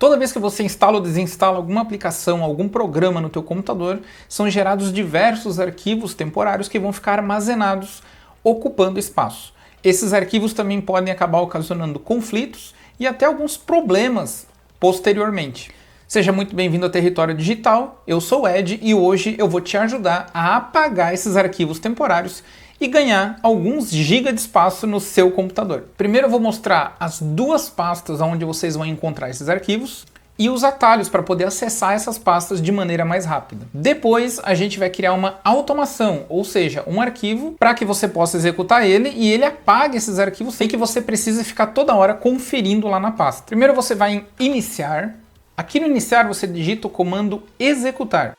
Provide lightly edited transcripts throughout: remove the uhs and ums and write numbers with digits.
Toda vez que você instala ou desinstala alguma aplicação, algum programa no teu computador, são gerados diversos arquivos temporários que vão ficar armazenados, ocupando espaço. Esses arquivos também podem acabar ocasionando conflitos e até alguns problemas posteriormente. Seja muito bem-vindo ao Território Digital, eu sou o Ed e hoje eu vou te ajudar a apagar esses arquivos temporários e ganhar alguns gigas de espaço no seu computador. Primeiro eu vou mostrar as duas pastas onde vocês vão encontrar esses arquivos e os atalhos para poder acessar essas pastas de maneira mais rápida. Depois a gente vai criar uma automação, ou seja, um arquivo para que você possa executar ele e ele apague esses arquivos sem que você precise ficar toda hora conferindo lá na pasta. Primeiro você vai em iniciar. Aqui no iniciar você digita o comando executar.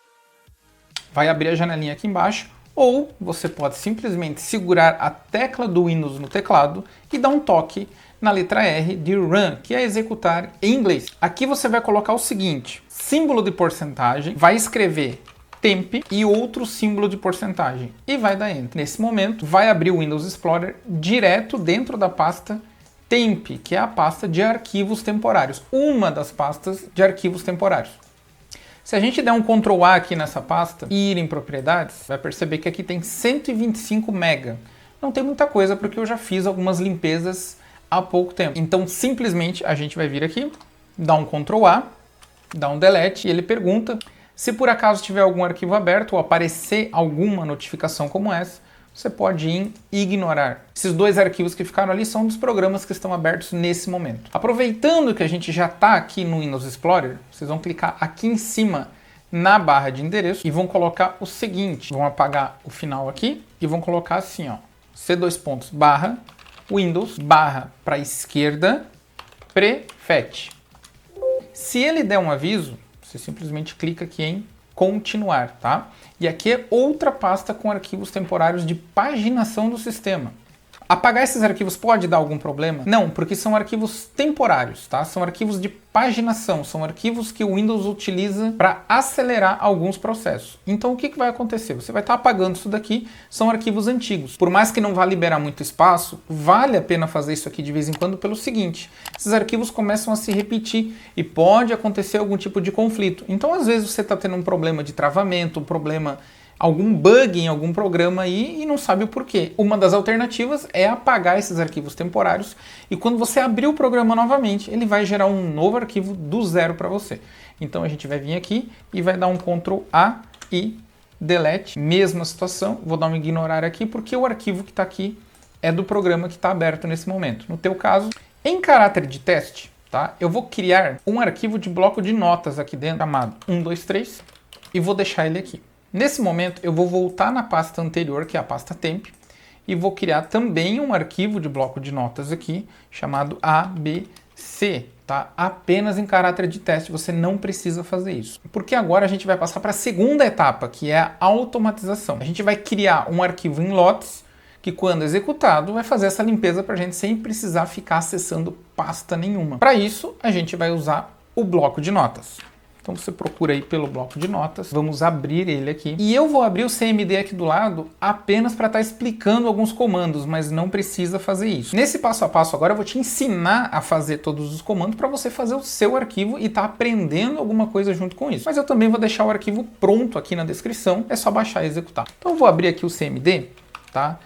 Vai abrir a janelinha aqui embaixo. Ou você pode simplesmente segurar a tecla do Windows no teclado e dar um toque na letra R de Run, que é executar em inglês. Aqui você vai colocar o seguinte, símbolo de porcentagem, vai escrever temp e outro símbolo de porcentagem e vai dar Enter. Nesse momento vai abrir o Windows Explorer direto dentro da pasta temp, que é a pasta de arquivos temporários, uma das pastas de arquivos temporários. Se a gente der um Ctrl A aqui nessa pasta e ir em propriedades, vai perceber que aqui tem 125 MB. Não tem muita coisa porque eu já fiz algumas limpezas há pouco tempo. Então simplesmente a gente vai vir aqui, dar um Ctrl A, dar um Delete e ele pergunta se por acaso tiver algum arquivo aberto ou aparecer alguma notificação como essa, você pode ir em ignorar. Esses dois arquivos que ficaram ali são dos programas que estão abertos nesse momento. Aproveitando que a gente já está aqui no Windows Explorer, vocês vão clicar aqui em cima na barra de endereço e vão colocar o seguinte, vão apagar o final aqui e vão colocar assim, ó, C2 barra Windows barra para a esquerda prefet. Se ele der um aviso, você simplesmente clica aqui em continuar, tá? E aqui é outra pasta com arquivos temporários de paginação do sistema. Apagar esses arquivos pode dar algum problema? Não, porque são arquivos temporários, tá? São arquivos de paginação, são arquivos que o Windows utiliza para acelerar alguns processos. Então o que vai acontecer? Você vai estar apagando isso daqui, são arquivos antigos. Por mais que não vá liberar muito espaço, vale a pena fazer isso aqui de vez em quando pelo seguinte, esses arquivos começam a se repetir e pode acontecer algum tipo de conflito. Então às vezes você está tendo um problema de travamento, um problema, algum bug em algum programa aí e não sabe o porquê. Uma das alternativas é apagar esses arquivos temporários e quando você abrir o programa novamente, ele vai gerar um novo arquivo do zero para você. Então a gente vai vir aqui e vai dar um Ctrl A e Delete. Mesma situação, vou dar um ignorar aqui porque o arquivo que está aqui é do programa que está aberto nesse momento. No teu caso, em caráter de teste, tá? Eu vou criar um arquivo de bloco de notas aqui dentro, chamado 123, e vou deixar ele aqui. Nesse momento, eu vou voltar na pasta anterior, que é a pasta temp, e vou criar também um arquivo de bloco de notas aqui, chamado ABC, tá? Apenas em caráter de teste, você não precisa fazer isso. Porque agora a gente vai passar para a segunda etapa, que é a automatização. A gente vai criar um arquivo em lotes, que quando executado, vai fazer essa limpeza para a gente sem precisar ficar acessando pasta nenhuma. Para isso, a gente vai usar o bloco de notas. Então você procura aí pelo bloco de notas, vamos abrir ele aqui. E eu vou abrir o CMD aqui do lado apenas para estar explicando alguns comandos, mas não precisa fazer isso. Nesse passo a passo agora eu vou te ensinar a fazer todos os comandos para você fazer o seu arquivo e estar aprendendo alguma coisa junto com isso. Mas eu também vou deixar o arquivo pronto aqui na descrição, é só baixar e executar. Então eu vou abrir aqui o CMD, tá?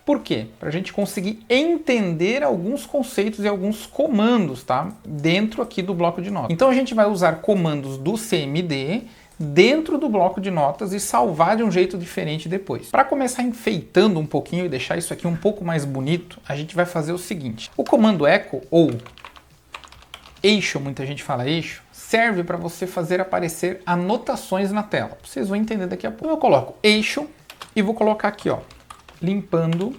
Por quê? Para a gente conseguir entender alguns conceitos e alguns comandos, tá? Dentro aqui do bloco de notas. Então a gente vai usar comandos do CMD dentro do bloco de notas e salvar de um jeito diferente depois. Para começar enfeitando um pouquinho e deixar isso aqui um pouco mais bonito, a gente vai fazer o seguinte. O comando echo ou eixo, muita gente fala eixo, serve para você fazer aparecer anotações na tela. Vocês vão entender daqui a pouco. Eu coloco eixo e vou colocar aqui, ó, limpando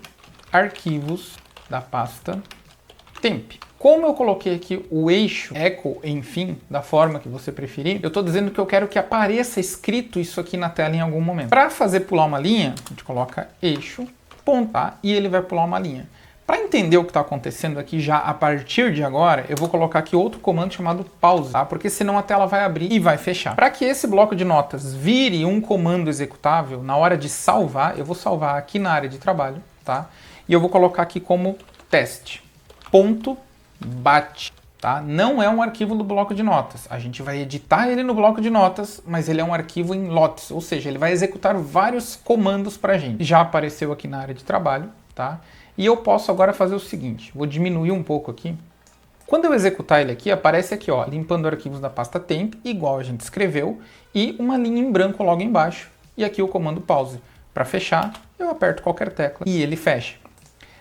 arquivos da pasta temp. Como eu coloquei aqui o eixo, echo, enfim, da forma que você preferir, eu estou dizendo que eu quero que apareça escrito isso aqui na tela em algum momento. Para fazer pular uma linha, a gente coloca eixo, ponto, tá? E ele vai pular uma linha. Para entender o que está acontecendo aqui já a partir de agora, eu vou colocar aqui outro comando chamado pause, tá? Porque senão a tela vai abrir e vai fechar. Para que esse bloco de notas vire um comando executável, na hora de salvar, eu vou salvar aqui na área de trabalho, tá? E eu vou colocar aqui como teste, ponto, bate. tá? Não é um arquivo do bloco de notas. A gente vai editar ele no bloco de notas, mas ele é um arquivo em lotes, ou seja, ele vai executar vários comandos para a gente. Já apareceu aqui na área de trabalho, tá? E eu posso agora fazer o seguinte, vou diminuir um pouco aqui. Quando eu executar ele aqui, aparece aqui, ó, limpando arquivos da pasta temp, igual a gente escreveu, e uma linha em branco logo embaixo, e aqui o comando pause. Para fechar, eu aperto qualquer tecla e ele fecha.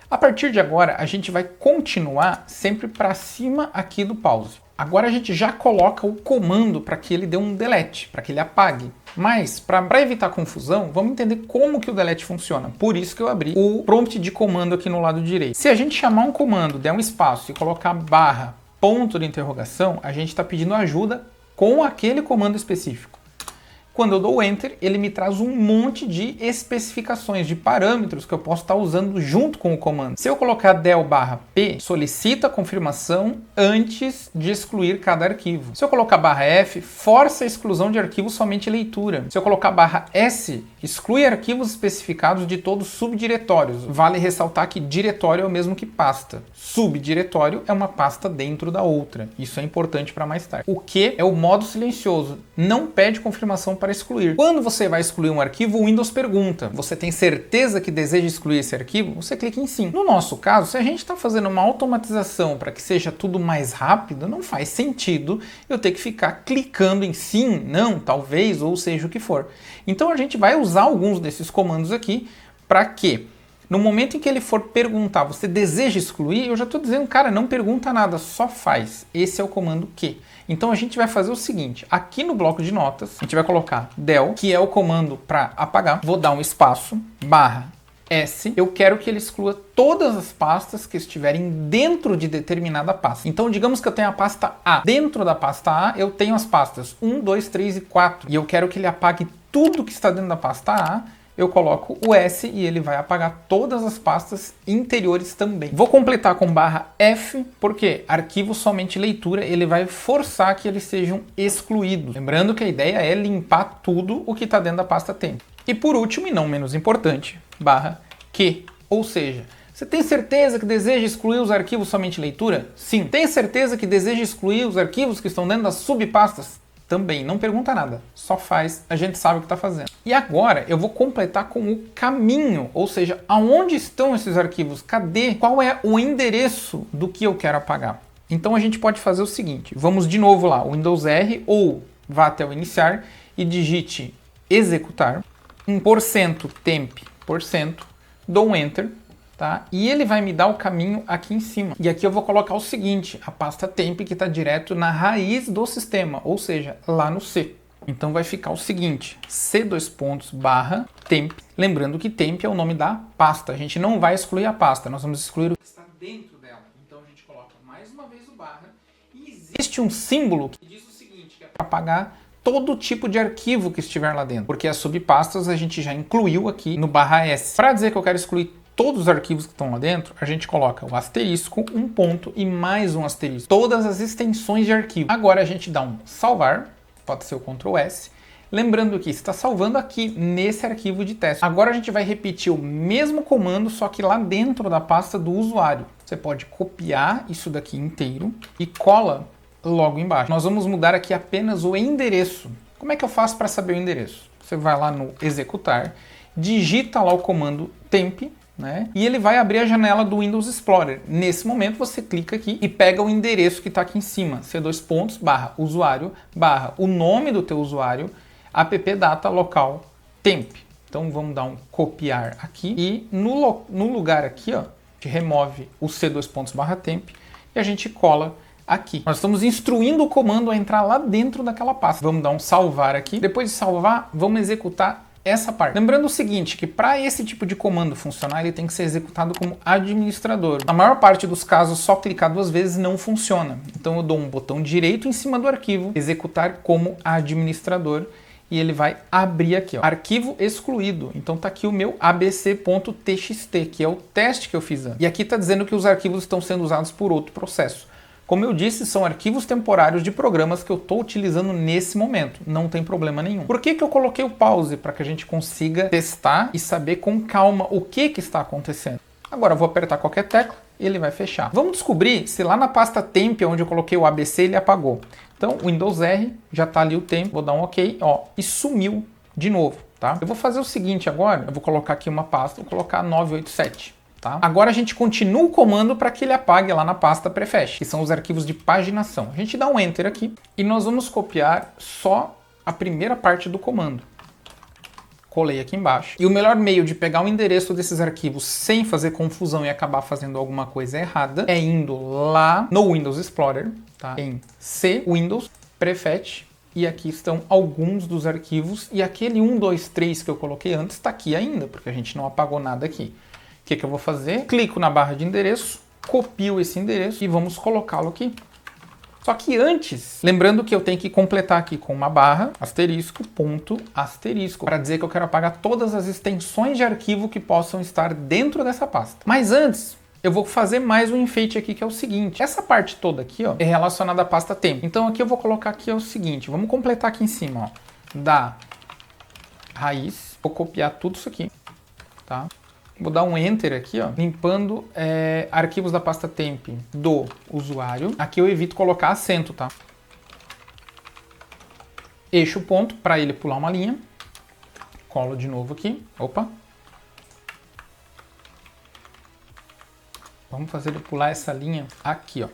A partir de agora, a gente vai continuar sempre para cima aqui do pause. Agora a gente já coloca o comando para que ele dê um delete, para que ele apague. Mas, para evitar confusão, vamos entender como que o delete funciona. Por isso que eu abri o prompt de comando aqui no lado direito. Se a gente chamar um comando, der um espaço e colocar barra, ponto de interrogação, a gente está pedindo ajuda com aquele comando específico. Quando eu dou Enter, ele me traz um monte de especificações, de parâmetros que eu posso estar usando junto com o comando. Se eu colocar del barra P, solicita a confirmação antes de excluir cada arquivo. Se eu colocar barra F, força a exclusão de arquivos somente leitura. Se eu colocar barra S, exclui arquivos especificados de todos os subdiretórios. Vale ressaltar que diretório é o mesmo que pasta. Subdiretório é uma pasta dentro da outra. Isso é importante para mais tarde. O Q é o modo silencioso. Não pede confirmação para excluir. Quando você vai excluir um arquivo, o Windows pergunta: você tem certeza que deseja excluir esse arquivo? Você clica em sim. No nosso caso, se a gente está fazendo uma automatização para que seja tudo mais rápido, não faz sentido eu ter que ficar clicando em sim, não, talvez, ou seja o que for. Então a gente vai usar alguns desses comandos aqui para que no momento em que ele for perguntar, você deseja excluir? Eu já estou dizendo, cara, não pergunta nada, só faz. Esse é o comando Q. Então a gente vai fazer o seguinte, aqui no bloco de notas, a gente vai colocar del, que é o comando para apagar. Vou dar um espaço, barra S. Eu quero que ele exclua todas as pastas que estiverem dentro de determinada pasta. Então digamos que eu tenho a pasta A. Dentro da pasta A eu tenho as pastas 1, 2, 3 e 4. E eu quero que ele apague tudo que está dentro da pasta A. Eu coloco o S e ele vai apagar todas as pastas interiores também. Vou completar com barra F, porque arquivo somente leitura, ele vai forçar que eles sejam excluídos. Lembrando que a ideia é limpar tudo o que está dentro da pasta temp. E por último, e não menos importante, barra Q, ou seja, você tem certeza que deseja excluir os arquivos somente leitura? Sim. Tem certeza que deseja excluir os arquivos que estão dentro das subpastas? Também, não pergunta nada, só faz, a gente sabe o que está fazendo. E agora eu vou completar com o caminho, ou seja, aonde estão esses arquivos, cadê, qual é o endereço do que eu quero apagar. Então a gente pode fazer o seguinte, vamos de novo lá, Windows R, ou vá até o iniciar e digite executar, em %temp, dou um Enter, tá? E ele vai me dar o caminho aqui em cima. E aqui eu vou colocar o seguinte, a pasta temp que está direto na raiz do sistema, ou seja, lá no C. Então vai ficar o seguinte, C:/temp, lembrando que temp é o nome da pasta, a gente não vai excluir a pasta, nós vamos excluir o que está dentro dela. Então a gente coloca mais uma vez o barra e existe um símbolo que diz o seguinte, que é para apagar todo tipo de arquivo que estiver lá dentro, porque as subpastas a gente já incluiu aqui no barra S. Para dizer que eu quero excluir todos os arquivos que estão lá dentro, a gente coloca o asterisco, um ponto e mais um asterisco. Todas as extensões de arquivo. Agora a gente dá um salvar, pode ser o Ctrl S. Lembrando que está salvando aqui nesse arquivo de teste. Agora a gente vai repetir o mesmo comando, só que lá dentro da pasta do usuário. Você pode copiar isso daqui inteiro e cola logo embaixo. Nós vamos mudar aqui apenas o endereço. Como é que eu faço para saber o endereço? Você vai lá no executar, digita lá o comando temp, né? E ele vai abrir a janela do Windows Explorer. Nesse momento você clica aqui e pega o endereço que está aqui em cima, C:/usuário, o nome do teu usuário, appdata local temp. Então vamos dar um copiar aqui e no lugar aqui, ó, a gente remove o C:/temp e a gente cola aqui. Nós estamos instruindo o comando a entrar lá dentro daquela pasta. Vamos dar um salvar aqui. Depois de salvar, vamos executar essa parte. Lembrando o seguinte, que para esse tipo de comando funcionar, ele tem que ser executado como administrador. Na maior parte dos casos, só clicar 2 vezes não funciona. Então eu dou um botão direito em cima do arquivo, executar como administrador, e ele vai abrir aqui, ó, arquivo excluído. Então tá aqui o meu abc.txt, que é o teste que eu fiz antes. E aqui tá dizendo que os arquivos estão sendo usados por outro processo. Como eu disse, são arquivos temporários de programas que eu estou utilizando nesse momento. Não tem problema nenhum. Por que eu coloquei o pause? Para que a gente consiga testar e saber com calma o que está acontecendo. Agora eu vou apertar qualquer tecla ele vai fechar. Vamos descobrir se lá na pasta temp, onde eu coloquei o ABC, ele apagou. Então, Windows R, já está ali o tempo, vou dar um OK, ó, e sumiu de novo, tá? Eu vou fazer o seguinte agora, eu vou colocar aqui uma pasta, vou colocar 987. Tá? Agora a gente continua o comando para que ele apague lá na pasta prefetch, que são os arquivos de paginação. A gente dá um Enter aqui e nós vamos copiar só a primeira parte do comando. Colei aqui embaixo. E o melhor meio de pegar o endereço desses arquivos sem fazer confusão e acabar fazendo alguma coisa errada é indo lá no Windows Explorer, tá? Em C, Windows, prefetch, e aqui estão alguns dos arquivos, e aquele 1, 2, 3 que eu coloquei antes está aqui ainda, porque a gente não apagou nada aqui. O que eu vou fazer? Clico na barra de endereço, copio esse endereço e vamos colocá-lo aqui. Só que antes, lembrando que eu tenho que completar aqui com uma barra, asterisco, ponto, asterisco, para dizer que eu quero apagar todas as extensões de arquivo que possam estar dentro dessa pasta. Mas antes, eu vou fazer mais um enfeite aqui, que é o seguinte. Essa parte toda aqui, ó, é relacionada à pasta temp. Então aqui eu vou colocar aqui o seguinte, vamos completar aqui em cima, ó, da raiz, vou copiar tudo isso aqui, tá? Vou dar um Enter aqui, ó, limpando arquivos da pasta temp do usuário. Aqui eu evito colocar acento, tá? Eixo ponto para ele pular uma linha. Colo de novo aqui. Opa. Vamos fazer ele pular essa linha aqui, ó.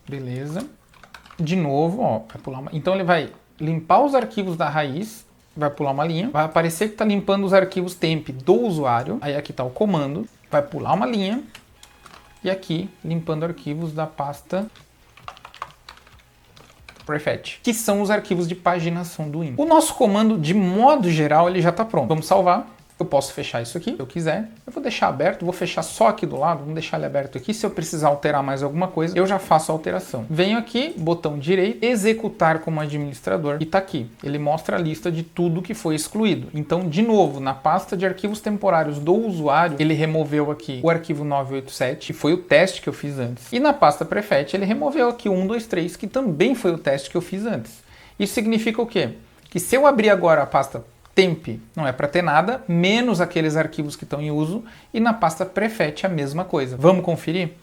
Beleza. De novo, ó, vai pular uma... Então ele vai limpar os arquivos da raiz, vai pular uma linha, vai aparecer que está limpando os arquivos temp do usuário, aí aqui está o comando, vai pular uma linha, e aqui limpando arquivos da pasta prefetch, que são os arquivos de paginação do Windows. O nosso comando, de modo geral, ele já está pronto. Vamos salvar. Eu posso fechar isso aqui, se eu quiser. Eu vou deixar aberto, vou fechar só aqui do lado, vamos deixar ele aberto aqui. Se eu precisar alterar mais alguma coisa, eu já faço a alteração. Venho aqui, botão direito, executar como administrador, e tá aqui. Ele mostra a lista de tudo que foi excluído. Então, de novo, na pasta de arquivos temporários do usuário, ele removeu aqui o arquivo 987, que foi o teste que eu fiz antes. E na pasta prefetch, ele removeu aqui o 1, 2, 3, que também foi o teste que eu fiz antes. Isso significa o quê? Que se eu abrir agora a pasta temp, não é para ter nada, menos aqueles arquivos que estão em uso, e na pasta prefetch a mesma coisa. Vamos conferir?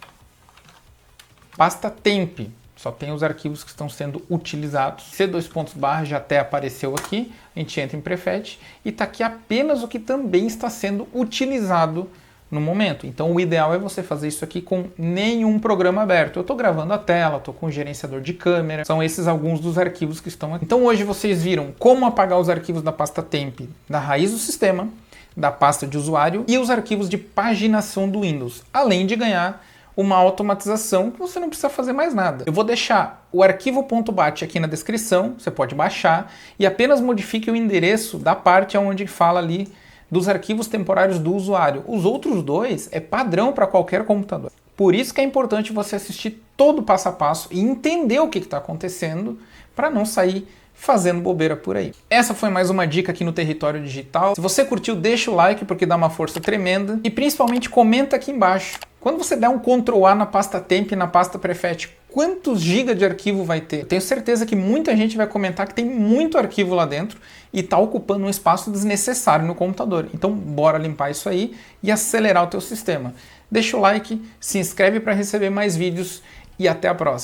Pasta temp, só tem os arquivos que estão sendo utilizados. C2 já até apareceu aqui, a gente entra em prefetch, e está aqui apenas o que também está sendo utilizado no momento. Então o ideal é você fazer isso aqui com nenhum programa aberto. Eu estou gravando a tela, estou com o gerenciador de câmera, são esses alguns dos arquivos que estão aqui. Então hoje vocês viram como apagar os arquivos da pasta temp da raiz do sistema, da pasta de usuário e os arquivos de paginação do Windows, além de ganhar uma automatização que você não precisa fazer mais nada. Eu vou deixar o arquivo .bat aqui na descrição, você pode baixar e apenas modifique o endereço da parte onde fala ali dos arquivos temporários do usuário. Os outros dois é padrão para qualquer computador. Por isso que é importante você assistir todo o passo a passo e entender o que está acontecendo para não sair fazendo bobeira por aí. Essa foi mais uma dica aqui no Território Digital. Se você curtiu, deixa o like porque dá uma força tremenda e principalmente comenta aqui embaixo. Quando você der um Ctrl+A na pasta temp e na pasta prefetch, quantos gigas de arquivo vai ter? Eu tenho certeza que muita gente vai comentar que tem muito arquivo lá dentro e está ocupando um espaço desnecessário no computador. Então bora limpar isso aí e acelerar o teu sistema. Deixa o like, se inscreve para receber mais vídeos e até a próxima.